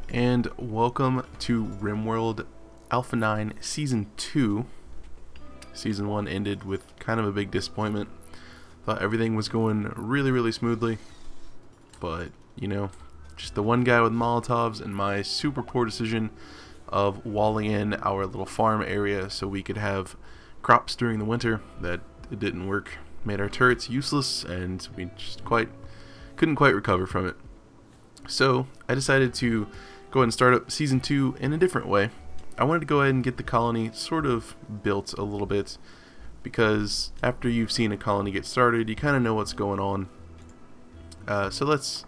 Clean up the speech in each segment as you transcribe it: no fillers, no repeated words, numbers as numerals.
And welcome to RimWorld Alpha 9 Season 2. Season 1 ended with kind of a big disappointment. Thought everything was going really smoothly, but you know, just the one guy with Molotovs and my super poor decision of walling in our little farm area so we could have crops during the winter, that it didn't work. Made our turrets useless and we just couldn't quite recover from it. So I decided to go ahead and start up Season 2 in a different way. I wanted to go ahead and get the colony sort of built a little bit, because after you've seen a colony get started, you kind of know what's going on. So let's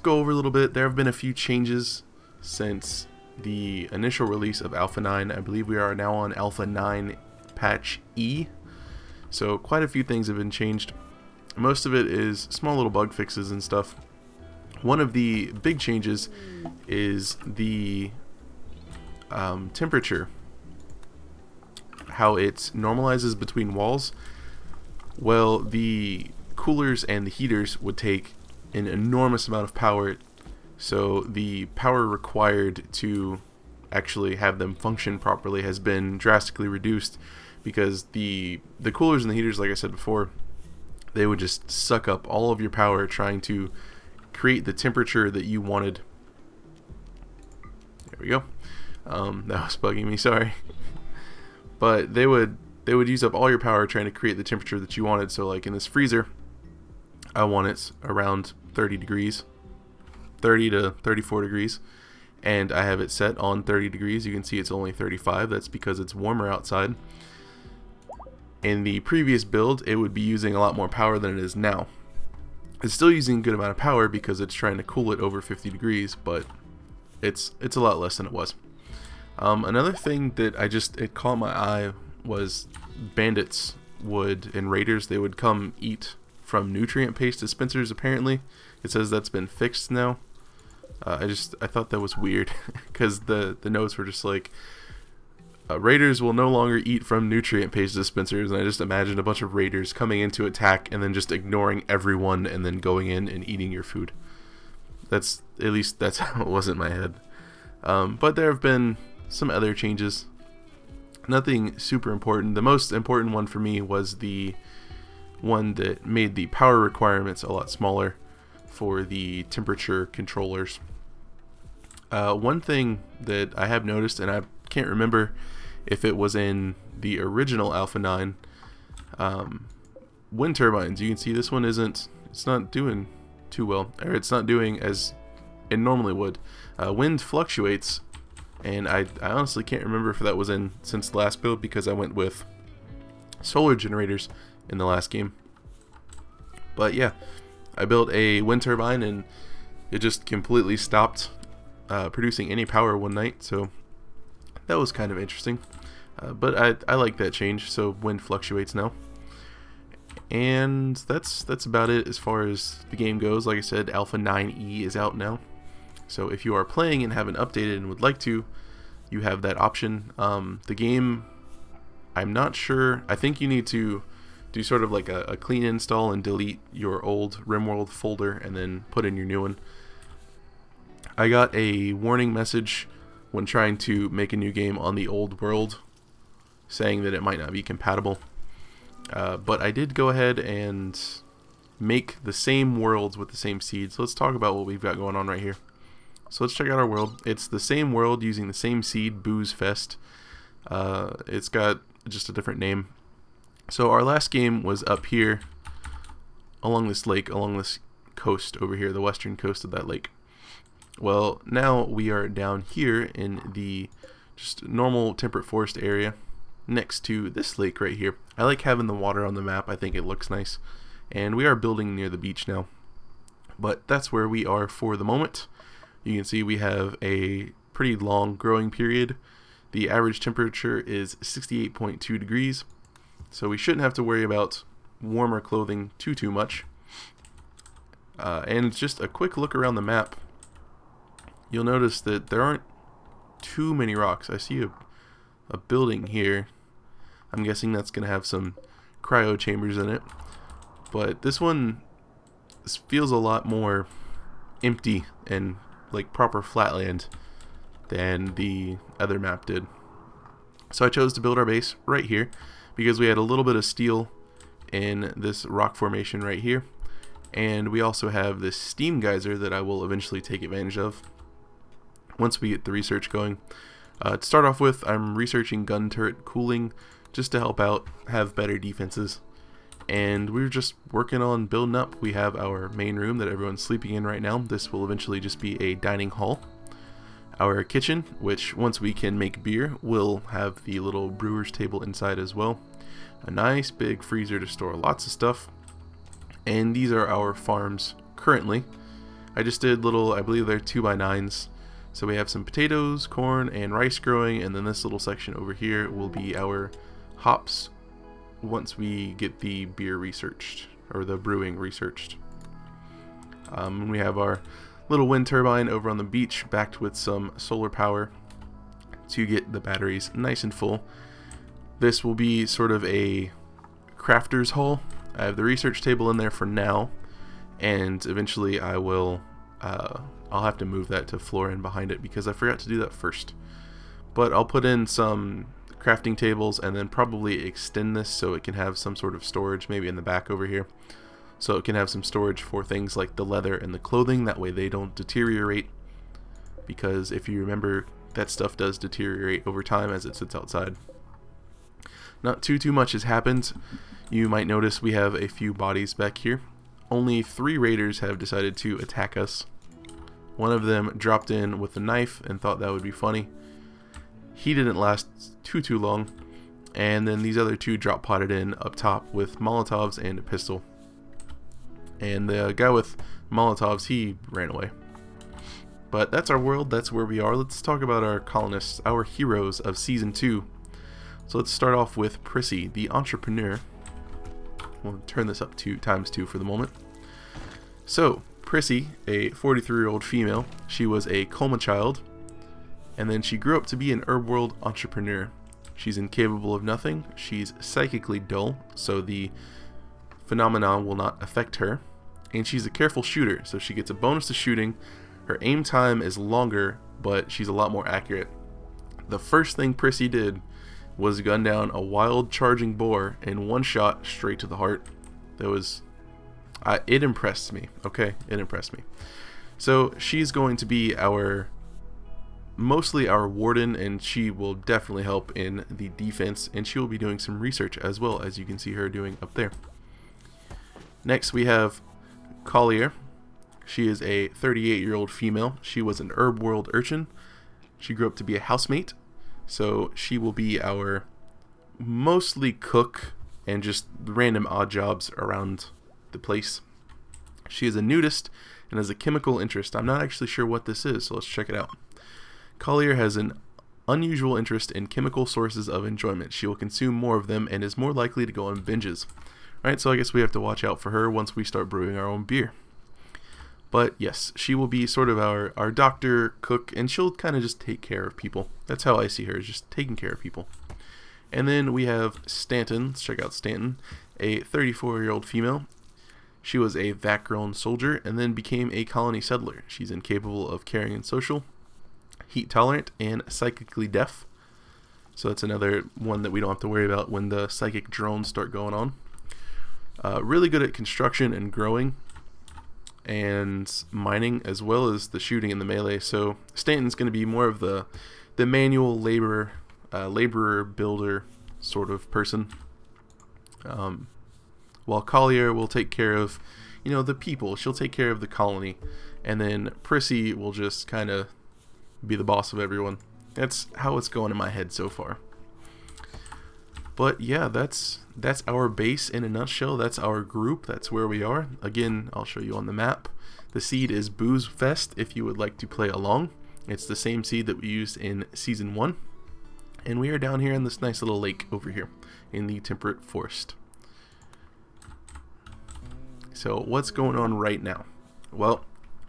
go over a little bit. There have been a few changes since the initial release of Alpha 9. I believe we are now on Alpha 9 Patch E. So quite a few things have been changed. Most of it is small little bug fixes and stuff. One of the big changes is the temperature, how it normalizes between walls. Well, the coolers and the heaters would take an enormous amount of power, so the power required to actually have them function properly has been drastically reduced, because the coolers and the heaters, like I said before, they would just suck up all of your power trying to create the temperature that you wanted. There we go. That was bugging me, sorry. But they would use up all your power trying to create the temperature that you wanted. So like in this freezer, I want it around 30 degrees, 30 to 34 degrees, and I have it set on 30 degrees. You can see it's only 35. That's because it's warmer outside. In the previous build, it would be using a lot more power than it is now. It's still using a good amount of power because it's trying to cool it over 50 degrees, but it's a lot less than it was. Another thing that it caught my eye was bandits and raiders, they would come eat from nutrient paste dispensers. Apparently it says that's been fixed now. I thought that was weird because the notes were just like, raiders will no longer eat from nutrient paste dispensers, and I just imagined a bunch of raiders coming in to attack and then just ignoring everyone and then going in and eating your food. At least that's how it was in my head. But there have been some other changes. Nothing super important. The most important one for me was the one that made the power requirements a lot smaller for the temperature controllers. One thing that I have noticed, and I can't remember if it was in the original Alpha 9, wind turbines. You can see this one it's not doing too well, or it's not doing as it normally would. Wind fluctuates, and I honestly can't remember if that was in since the last build, because I went with solar generators in the last game. But yeah, I built a wind turbine and it just completely stopped producing any power one night, so that was kind of interesting. But I like that change, so wind fluctuates now. And that's about it as far as the game goes. Like I said, Alpha 9E is out now. So if you are playing and haven't updated and would like to, you have that option. The game, I'm not sure. I think you need to do sort of like a clean install and delete your old RimWorld folder and then put in your new one. I got a warning message when trying to make a new game on the old world, saying that it might not be compatible. But I did go ahead and make the same worlds with the same seeds. So let's talk about what we've got going on right here. So let's check out our world. It's the same world using the same seed, Booze Fest. It's got just a different name. So our last game was up here along this lake, along this coast over here, the western coast of that lake. Well, now we are down here in the just normal temperate forest area next to this lake right here. I like having the water on the map. I think it looks nice. And we are building near the beach now. But that's where we are for the moment. You can see we have a pretty long growing period. The average temperature is 68.2 degrees. So we shouldn't have to worry about warmer clothing too much. And just a quick look around the map, you'll notice that there aren't too many rocks. I see a building here. I'm guessing that's going to have some cryo chambers in it. But this feels a lot more empty and like proper flatland. than the other map did. So I chose to build our base right here because we had a little bit of steel in this rock formation right here, and we also have this steam geyser that I will eventually take advantage of once we get the research going. To start off with, I'm researching gun turret cooling just to help out, have better defenses, and we're just working on building up. We have our main room that everyone's sleeping in right now. This will eventually just be a dining hall. Our kitchen, which once we can make beer, will have the little brewer's table inside as well. A nice big freezer to store lots of stuff. And these are our farms currently. I just did little, I believe they're 2x9s. So we have some potatoes, corn, and rice growing, and then this little section over here will be our hops once we get the beer researched, or the brewing researched. We have our little wind turbine over on the beach backed with some solar power to get the batteries nice and full. This will be sort of a crafter's hall. I have the research table in there for now, and eventually I will I'll have to move that to floor in behind it because I forgot to do that first. But I'll put in some crafting tables and then probably extend this so it can have some sort of storage, maybe in the back over here. So it can have some storage for things like the leather and the clothing, that way they don't deteriorate, because if you remember, that stuff does deteriorate over time as it sits outside. Not too much has happened. You might notice we have a few bodies back here. Only 3 raiders have decided to attack us. One of them dropped in with a knife and thought that would be funny. He didn't last too long, and then these other 2 drop potted in up top with Molotovs and a pistol. And the guy with Molotovs, he ran away. But that's our world, that's where we are. Let's talk about our colonists, our heroes of Season 2. So let's start off with Prissy, the entrepreneur. We'll turn this up to ×2 for the moment. So, Prissy, a 43-year-old female, she was a coma child, and then she grew up to be an RimWorld entrepreneur. She's incapable of nothing, she's psychically dull, so the phenomenon will not affect her, and she's a careful shooter, so she gets a bonus to shooting. Her aim time is longer, but she's a lot more accurate. The first thing Prissy did was gun down a wild charging boar in one shot straight to the heart. That was, it impressed me. Okay, it impressed me. So she's going to be mostly our warden, and she will definitely help in the defense, and she will be doing some research as well, as you can see her doing up there. Next we have Collier. She is a 38-year-old female. She was an RimWorld urchin. She grew up to be a housemate, so she will be our mostly cook and just random odd jobs around the place. She is a nudist and has a chemical interest. I'm not actually sure what this is, so let's check it out. Collier has an unusual interest in chemical sources of enjoyment. She will consume more of them and is more likely to go on binges. Alright, so I guess we have to watch out for her once we start brewing our own beer. But yes, she will be sort of our doctor, cook, and she'll kind of just take care of people. That's how I see her, just taking care of people. And then we have Stanton. Let's check out Stanton, a 34-year-old female. She was a vac-grown soldier and then became a colony settler. She's incapable of caring and social, heat tolerant, and psychically deaf. So that's another one that we don't have to worry about when the psychic drones start going on. Really good at construction and growing and mining, as well as the shooting and the melee. So Stanton's going to be more of the manual laborer builder sort of person, while Collier will take care of, you know, the people. She'll take care of the colony, and then Prissy will just kind of be the boss of everyone. That's how it's going in my head so far. But yeah, that's our base in a nutshell. That's our group. That's where we are. Again, I'll show you on the map. The seed is Booze Fest if you would like to play along. It's the same seed that we used in Season 1. And we are down here in this nice little lake over here in the temperate forest. So what's going on right now? Well,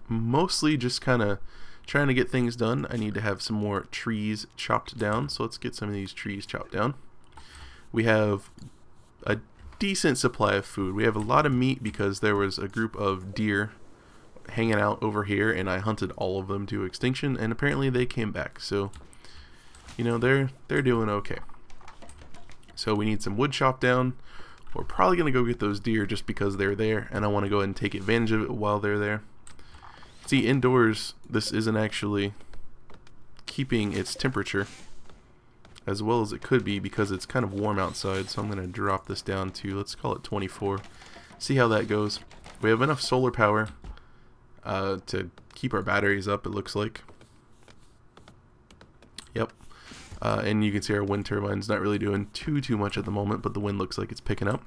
mostly just kind of trying to get things done. I need to have some more trees chopped down. So let's get some of these trees chopped down. We have a decent supply of food. We have a lot of meat because there was a group of deer hanging out over here, and I hunted all of them to extinction, and apparently they came back. So, you know, they're doing okay. So we need some wood chopped down. We're probably going to go get those deer just because they're there, and I want to go ahead and take advantage of it while they're there. See, indoors, this isn't actually keeping its temperature as well as it could be because it's kind of warm outside. So I'm going to drop this down to, let's call it 24. See how that goes. We have enough solar power to keep our batteries up, it looks like. Yep. And you can see our wind turbine's not really doing too much at the moment, but the wind looks like it's picking up.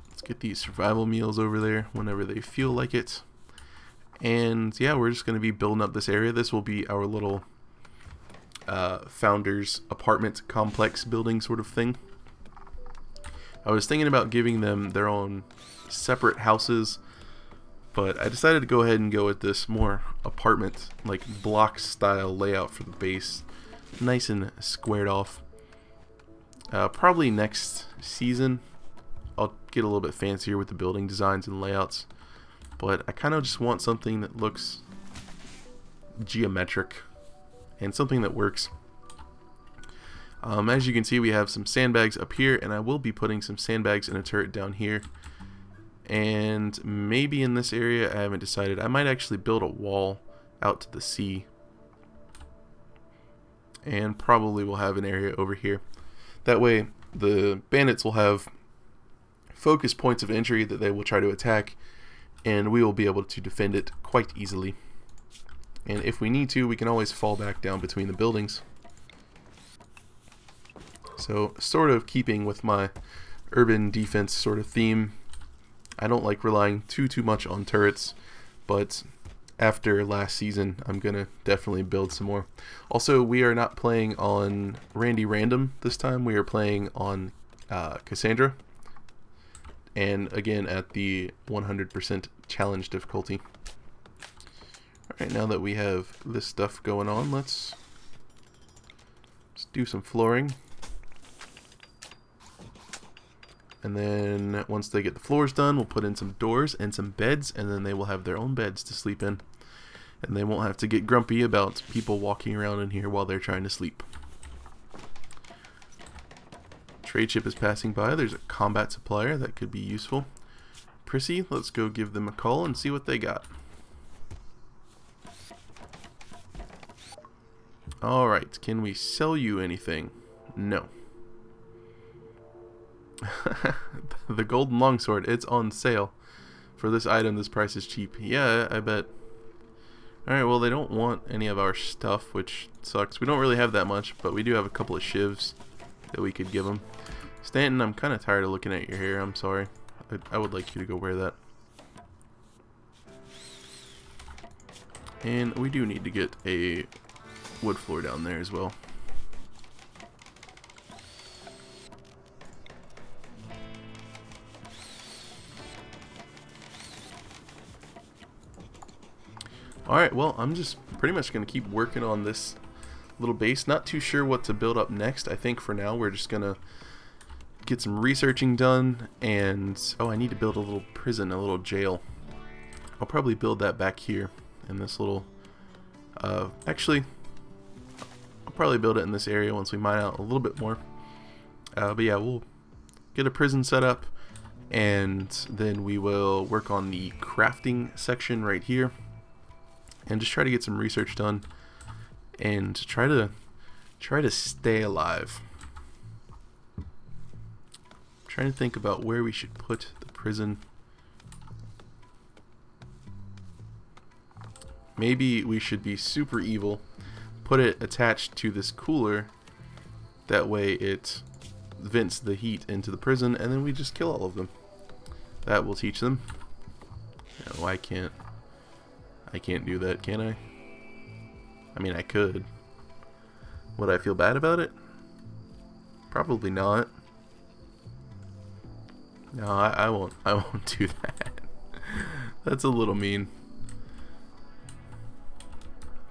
Let's get these survival meals over there whenever they feel like it. And yeah, we're just going to be building up this area. This will be our little founders apartment complex building sort of thing. I was thinking about giving them their own separate houses, but I decided to go ahead and go with this more apartment, like block style layout for the base. Nice and squared off. Probably next season I'll get a little bit fancier with the building designs and layouts, but I kind of just want something that looks geometric and something that works. As you can see, we have some sandbags up here, and I will be putting some sandbags in a turret down here. And maybe in this area, I haven't decided. I might actually build a wall out to the sea. And probably we'll have an area over here. That way, the bandits will have focus points of entry that they will try to attack, and we will be able to defend it quite easily. And if we need to, we can always fall back down between the buildings. So, sort of keeping with my urban defense sort of theme. I don't like relying too much on turrets, but after last season, I'm gonna definitely build some more. Also, we are not playing on Randy Random this time. We are playing on Cassandra, and again at the 100% challenge difficulty. Alright, now that we have this stuff going on, let's do some flooring. And then once they get the floors done, we'll put in some doors and some beds, and then they will have their own beds to sleep in. And they won't have to get grumpy about people walking around in here while they're trying to sleep. Trade ship is passing by. There's a combat supplier that could be useful. Prissy, let's go give them a call and see what they got. Alright, can we sell you anything? No. The golden longsword, it's on sale. For this item, this price is cheap. Yeah, I bet. Alright, well, they don't want any of our stuff, which sucks. We don't really have that much, but we do have a couple of shivs that we could give them. Stanton, I'm kind of tired of looking at your hair. I'm sorry. I would like you to go wear that. And we do need to get a wood floor down there as well. Alright, well, I'm just pretty much going to keep working on this little base. Not too sure what to build up next. I think for now we're just going to get some researching done, and oh, I need to build a little prison, a little jail. I'll probably build that back here in this little actually I'll probably build it in this area once we mine out a little bit more. But yeah, we'll get a prison set up, and then we will work on the crafting section right here and just try to get some research done and try to stay alive. I'm trying to think about where we should put the prison. Maybe we should be super evil, put it attached to this cooler, that way it vents the heat into the prison, and then we just kill all of them. That will teach them. No, I can't do that, can I? I mean, I could. Would I feel bad about it? Probably not. No, I won't do that. That's a little mean.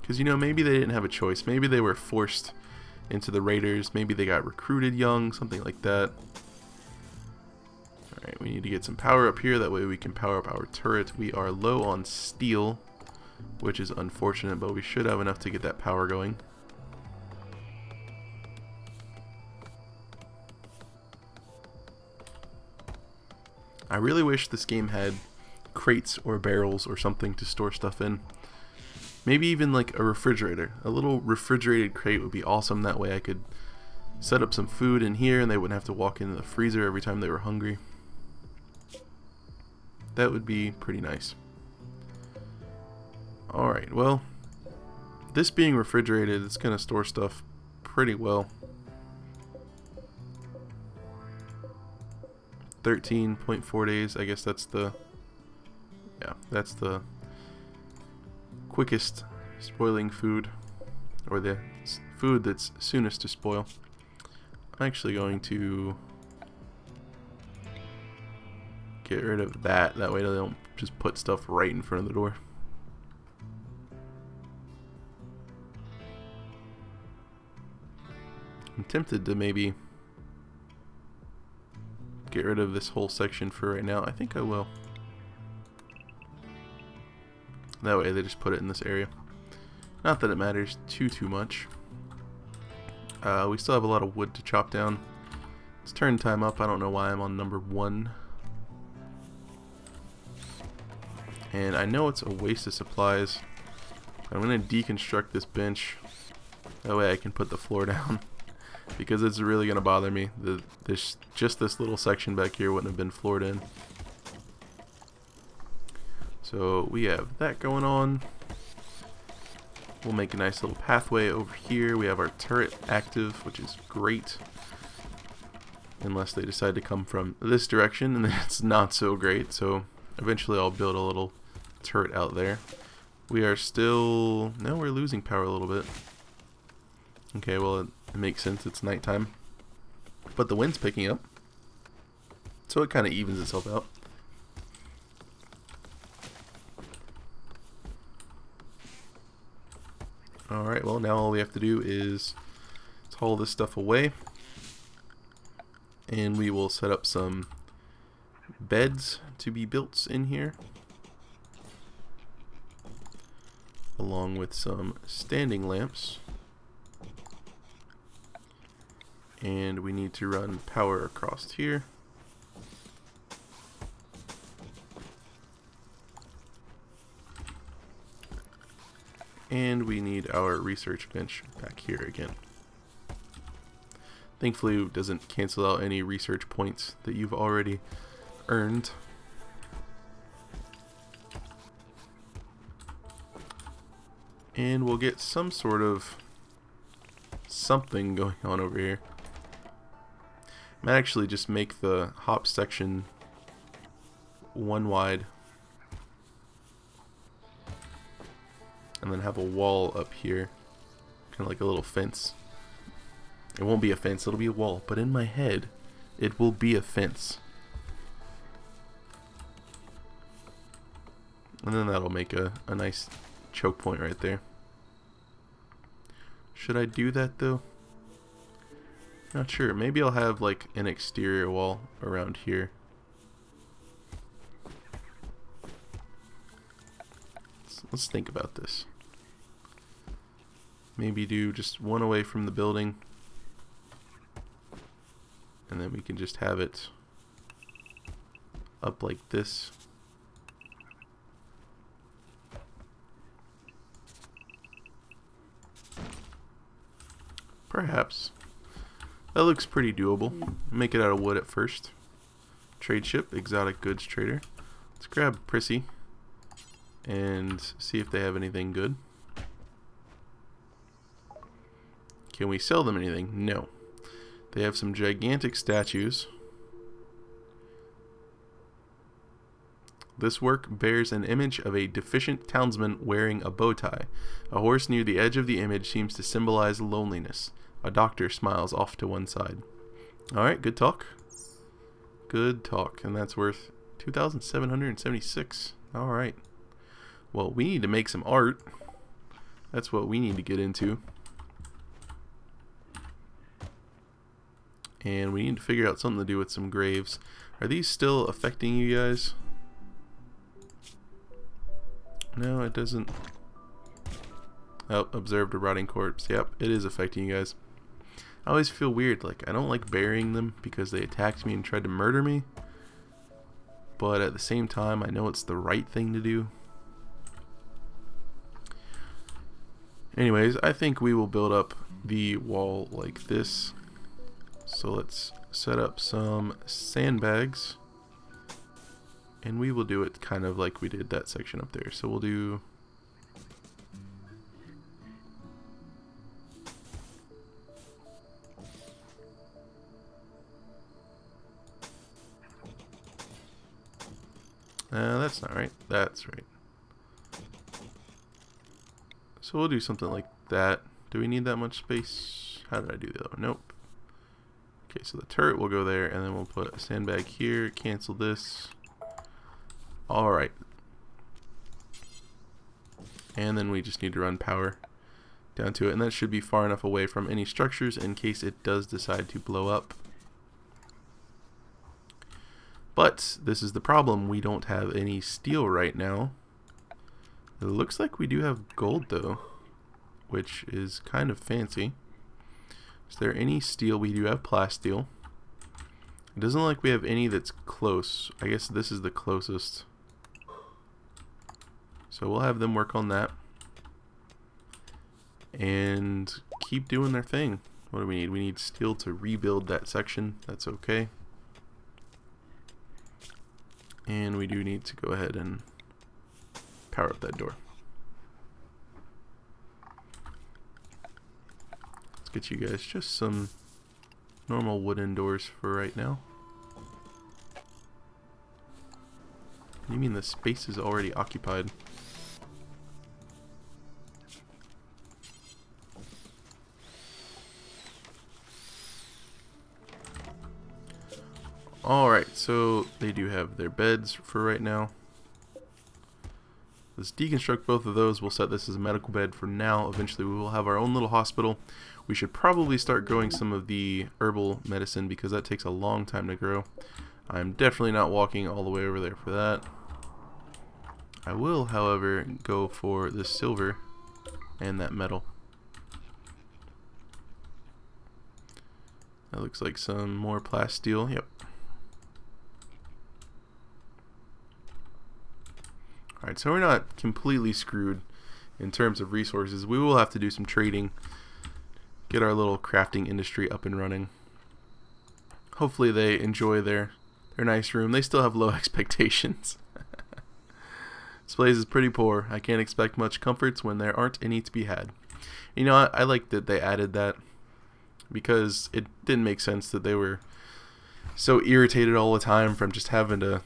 Because, you know, maybe they didn't have a choice. Maybe they were forced into the raiders. Maybe they got recruited young, something like that. Alright, We need to get some power up here, that way we can power up our turret. We are low on steel, which is unfortunate, but we should have enough to get that power going. I really wish this game had crates or barrels or something to store stuff in. Maybe even like a refrigerator. A little refrigerated crate would be awesome. That way I could set up some food in here and they wouldn't have to walk into the freezer every time they were hungry. That would be pretty nice. Alright, well, this being refrigerated, it's going to store stuff pretty well. 13.4 days, I guess that's the quickest spoiling food, or the food that's soonest to spoil. I'm actually going to get rid of that way they don't just put stuff right in front of the door. I'm tempted to maybe get rid of this whole section for right now. I think I will. That way they just put it in this area. Not that it matters too much. We still have a lot of wood to chop down. It's turn time up. I don't know why I'm on number 1. And I know it's a waste of supplies. I'm going to deconstruct this bench. That way I can put the floor down. Because it's really going to bother me. Just this little section back here wouldn't have been floored in. So we have that going on. We'll make a nice little pathway over here. We have our turret active, which is great. Unless they decide to come from this direction, and then it's not so great. So eventually I'll build a little turret out there. We are still... No, we're losing power a little bit. Okay, well, it makes sense. It's nighttime. But the wind's picking up. So it kind of evens itself out. Alright, well, now all we have to do is haul this stuff away. And we will set up some beds to be built in here, along with some standing lamps. And we need to run power across here. And we need our research bench back here again. Thankfully it doesn't cancel out any research points that you've already earned. And we'll get some sort of something going on over here. I might actually just make the hop section 1 wide. And then have a wall up here. Kind of like a little fence. It won't be a fence, it'll be a wall. But in my head, it will be a fence. And then that'll make a nice choke point right there. Should I do that though? Not sure. Maybe I'll have like an exterior wall around here. Let's think about this. Maybe do just one away from the building. And then we can just have it up like this. Perhaps. That looks pretty doable. Make it out of wood at first. Trade ship, exotic goods trader. Let's grab Prissy and see if they have anything good. Can we sell them anything? No. They have some gigantic statues. This work bears an image of a deficient townsman wearing a bow tie. A horse near the edge of the image seems to symbolize loneliness. A doctor smiles off to one side. Alright, good talk. Good talk. And that's worth 2,776. Alright. Well, we need to make some art. That's what we need to get into. And we need to figure out something to do with some graves. Are these still affecting you guys? No, it doesn't. Oh, observed a rotting corpse. Yep, it is affecting you guys. I always feel weird, like I don't like burying them because they attacked me and tried to murder me. But at the same time, I know it's the right thing to do. Anyways, I think we will build up the wall like this. So let's set up some sandbags. And we will do it kind of like we did that section up there. So we'll do... that's not right. That's right. So we'll do something like that. Do we need that much space? How did I do that? Nope. Okay, so the turret will go there, and then we'll put a sandbag here. Cancel this. Alright. And then we just need to run power down to it, and that should be far enough away from any structures in case it does decide to blow up. But this is the problem, we don't have any steel right now. It looks like we do have gold though, which is kind of fancy. Is there any steel? We do have plasteel. It doesn't look like we have any that's close. I guess this is the closest. So we'll have them work on that. And keep doing their thing. What do we need? We need steel to rebuild that section. That's okay. And we do need to go ahead and power up that door. Let's get you guys just some normal wooden doors for right now. You mean the space is already occupied? Alright, so they do have their beds for right now. Let's deconstruct both of those. We'll set this as a medical bed for now. Eventually we will have our own little hospital. We should probably start growing some of the herbal medicine because that takes a long time to grow. I'm definitely not walking all the way over there for that. I will, however, go for the silver and that metal. That looks like some more plasteel. Yep. Alright, so we're not completely screwed in terms of resources. We will have to do some trading, get our little crafting industry up and running. Hopefully they enjoy their nice room. They still have low expectations. This place is pretty poor. I can't expect much comforts when there aren't any to be had. You know, I like that they added that because it didn't make sense that they were so irritated all the time from just having to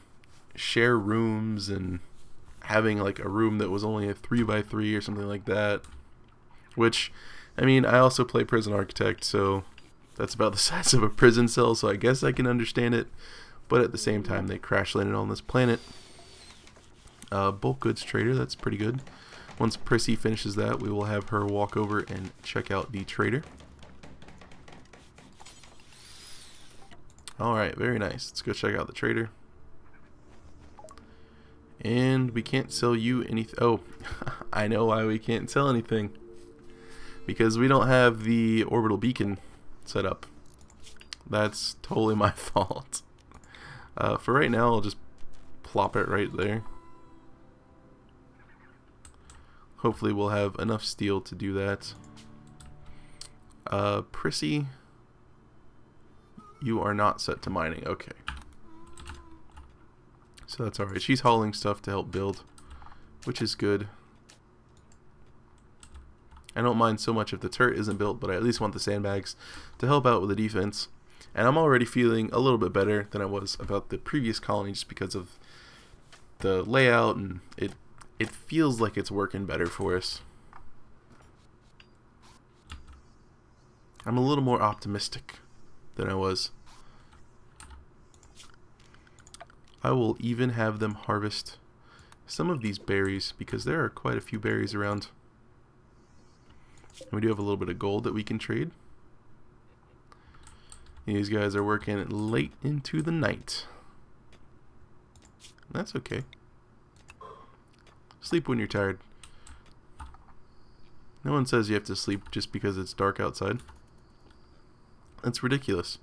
share rooms and having like a room that was only a 3x3 or something like that. Which, I mean, I also play Prison Architect, so that's about the size of a prison cell, so I guess I can understand it. But at the same time, they crash landed on this planet. Bulk goods trader, that's pretty good. Once Prissy finishes that, we will have her walk over and check out the trader. Alright, very nice. Let's go check out the trader. And we can't sell you anything. Oh, I know why we can't sell anything. Because we don't have the orbital beacon set up. That's totally my fault. For right now, I'll just plop it right there. Hopefully we'll have enough steel to do that. Prissy, you are not set to mining. Okay. So that's alright. She's hauling stuff to help build, which is good. I don't mind so much if the turret isn't built, but I at least want the sandbags to help out with the defense. And I'm already feeling a little bit better than I was about the previous colony just because of the layout, and it feels like it's working better for us. I'm a little more optimistic than I was. I will even have them harvest some of these berries because there are quite a few berries around. And we do have a little bit of gold that we can trade. These guys are working late into the night. That's okay. Sleep when you're tired. No one says you have to sleep just because it's dark outside. That's ridiculous.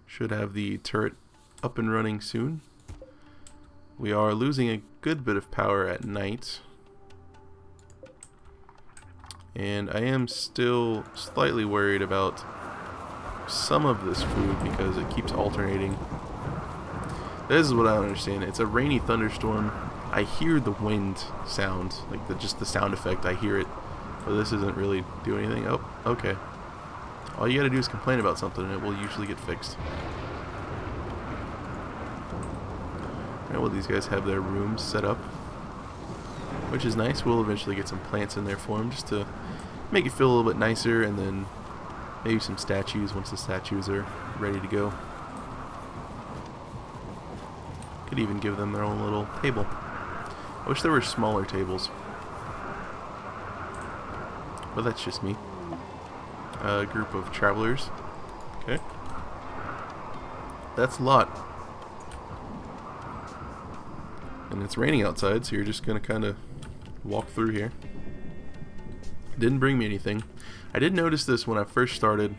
Should have the turret up and running soon. We are losing a good bit of power at night. And I am still slightly worried about some of this food because it keeps alternating. This is what I don't understand. It's a rainy thunderstorm. I hear the wind sound, like just the sound effect, I hear it. But this isn't really doing anything. Oh, okay. All you gotta do is complain about something and it will usually get fixed. Alright, well, these guys have their rooms set up, which is nice. We'll eventually get some plants in there for them just to make it feel a little bit nicer, and then maybe some statues once the statues are ready to go. Could even give them their own little table. I wish there were smaller tables. But that's just me. A group of travelers. Okay. That's a lot. And it's raining outside, so you're just going to kind of walk through here. Didn't bring me anything. I did notice this when I first started.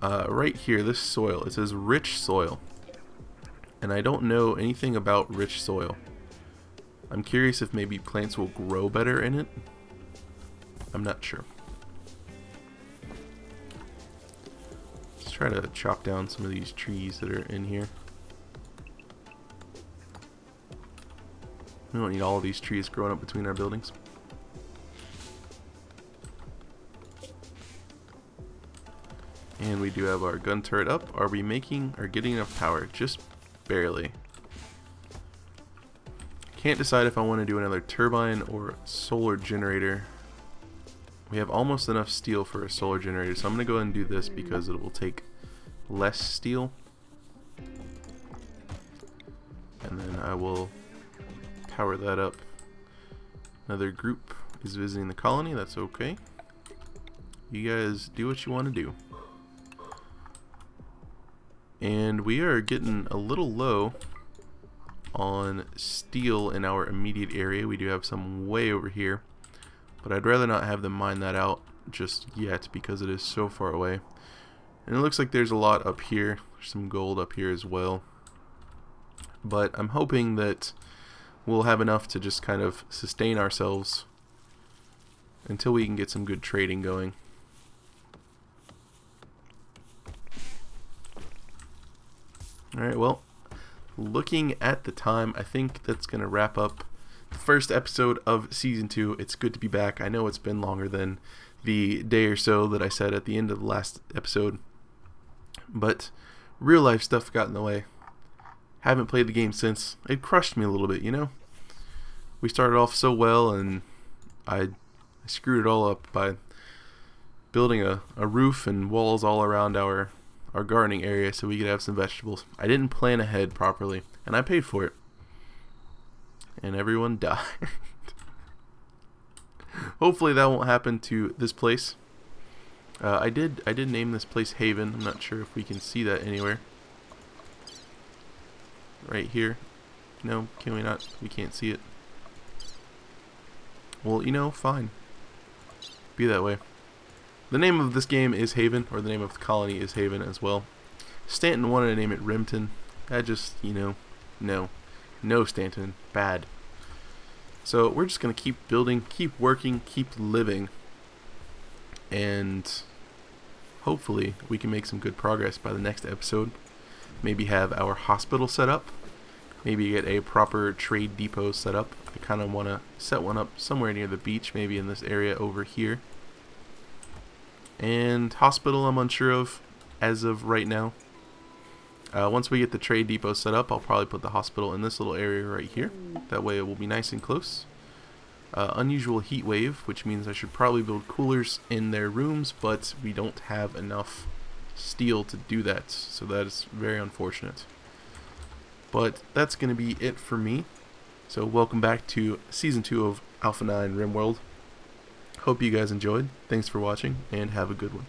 Right here, this soil, it says rich soil. And I don't know anything about rich soil. I'm curious if maybe plants will grow better in it. I'm not sure. Let's try to chop down some of these trees that are in here. We don't need all of these trees growing up between our buildings. And we do have our gun turret up. Are we making or getting enough power? Just barely. Can't decide if I want to do another turbine or solar generator. We have almost enough steel for a solar generator, so I'm going to go ahead and do this because it will take less steel. And then I will power that up. Another group is visiting the colony. That's okay. You guys do what you want to do. And we are getting a little low on steel in our immediate area. We do have some way over here, but I'd rather not have them mine that out just yet because it is so far away. And it looks like there's a lot up here. There's some gold up here as well. But I'm hoping that we'll have enough to just kind of sustain ourselves until we can get some good trading going. Alright, well, looking at the time, I think that's going to wrap up the first episode of Season 2. It's good to be back. I know it's been longer than the day or so that I said at the end of the last episode, but real life stuff got in the way. Haven't played the game since. It crushed me a little bit, you know? We started off so well, and I screwed it all up by building a roof and walls all around our gardening area so we could have some vegetables. I didn't plan ahead properly, and I paid for it. And everyone died. Hopefully that won't happen to this place. I did name this place Haven. I'm not sure if we can see that anywhere. Right here. No, can we not? We can't see it. Well, you know, fine. Be that way. The name of this game is Haven, or the name of the colony is Haven as well. Stanton wanted to name it Rimton. I just, you know, no Stanton, bad. So we're just going to keep building, keep working, keep living, and hopefully we can make some good progress by the next episode. Maybe have our hospital set up, maybe get a proper trade depot set up. I kind of want to set one up somewhere near the beach, maybe in this area over here. And hospital I'm unsure of as of right now. Once we get the trade depot set up, I'll probably put the hospital in this little area right here. That way it will be nice and close. Unusual heat wave, which means I should probably build coolers in their rooms, but we don't have enough steel to do that, so that is very unfortunate. But that's going to be it for me. So welcome back to Season 2 of Alpha 9 RimWorld. Hope you guys enjoyed. Thanks for watching, and have a good one.